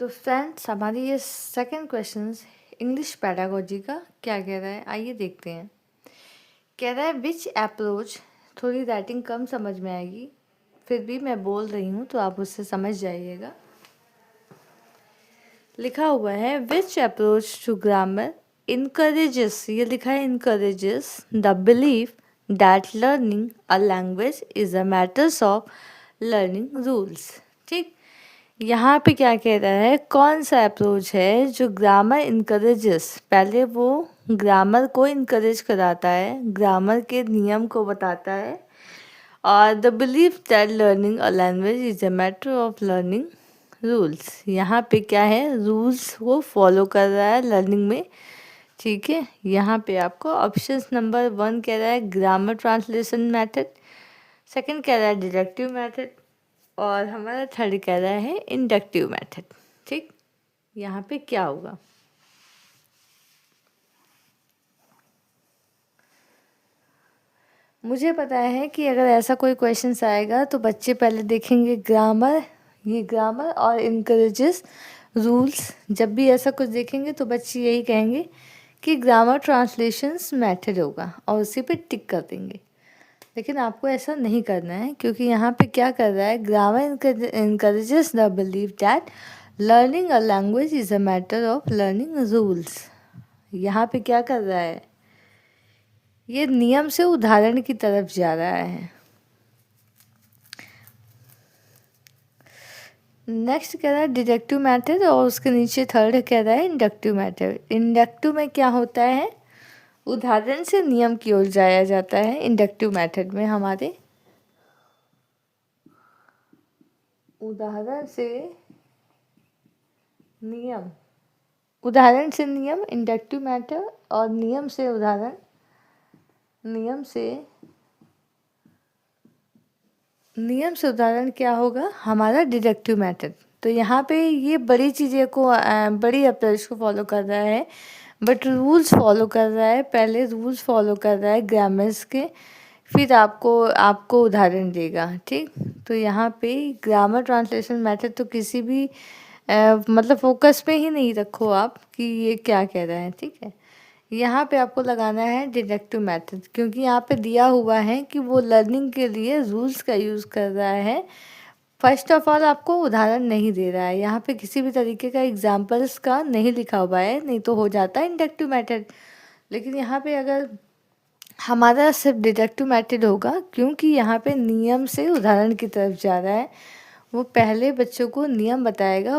तो फ्रेंड्स हमारी ये सेकंड क्वेश्चन इंग्लिश पैडागोजी का क्या कह रहा है, आइए देखते हैं। कह रहा है विच अप्रोच, थोड़ी राइटिंग कम समझ में आएगी, फिर भी मैं बोल रही हूँ तो आप उससे समझ जाइएगा। लिखा हुआ है विच अप्रोच टू ग्रामर इनकरेजेस, ये लिखा है encourages the belief that learning a language is a matters of learning rules. ठीक, यहाँ पे क्या कह रहा है, कौन सा अप्रोच है जो ग्रामर इनकरेजेस, पहले वो ग्रामर को इनकरेज कराता है, ग्रामर के नियम को बताता है, और the believe that learning a language is a matter of learning rules. यहाँ पे क्या है, रूल्स वो फॉलो कर रहा है लर्निंग में। ठीक है, यहाँ पे आपको ऑप्शन नंबर 1 कह रहा है ग्रामर ट्रांसलेशन मेथड, सेकंड कह रहा है डिडक्टिव मेथड, और हमारा थर्ड कह रहा है इंडक्टिव मेथड। ठीक, यहाँ पे क्या होगा, मुझे पता है कि अगर ऐसा कोई क्वेश्चन आएगा तो बच्चे पहले देखेंगे ग्रामर, ये ग्रामर और इनकरेजेस रूल्स। जब भी ऐसा कुछ देखेंगे तो बच्चे यही कहेंगे कि ग्रामर ट्रांसलेशंस मेथड होगा और उसी पे टिक कर देंगे। लेकिन आपको ऐसा नहीं करना है, क्योंकि यहाँ पे क्या कर रहा है, grammar encourages the believe that learning a language is a matter of learning rules. यहाँ पे क्या कर रहा है, ये नियम से उदाहरण की तरफ जा रहा है। नेक्स्ट कह रहा है डिडक्टिव मेथड, और उसके नीचे थर्ड कह रहा है इंडक्टिव मेथड। इंडक्टिव में क्या होता है, उदाहरण से नियम की ओर जाया जाता है। इंडक्टिव मेथड में हमारे उदाहरण से नियम, उदाहरण से नियम इंडक्टिव मेथड, और नियम से उदाहरण, नियम से उदाहरण क्या होगा, हमारा डिडक्टिव मेथड। तो यहाँ पे ये बड़ी चीज़ें को बड़ी अप्रोच को फॉलो कर रहा है, बट रूल्स फॉलो कर रहा है। पहले रूल्स फॉलो कर रहा है ग्रामर्स के, फिर आपको उदाहरण देगा। ठीक, तो यहाँ पे ग्रामर ट्रांसलेशन मेथड तो किसी भी मतलब फोकस पे ही नहीं रखो आप कि ये क्या कह रहा है। ठीक है, यहाँ पे आपको लगाना है डिडक्टिव मेथड, क्योंकि यहाँ पे दिया हुआ है कि वो लर्निंग के लिए रूल्स का यूज़ कर रहा है। फर्स्ट ऑफ ऑल आपको उदाहरण नहीं दे रहा है, यहाँ पे किसी भी तरीके का एग्जाम्पल्स का नहीं लिखा हुआ है, नहीं तो हो जाता है इंडक्टिव मेथड। लेकिन यहाँ पे अगर हमारा सिर्फ डिडक्टिव मेथड होगा, क्योंकि यहाँ पे नियम से उदाहरण की तरफ जा रहा है, वो पहले बच्चों को नियम बताएगा,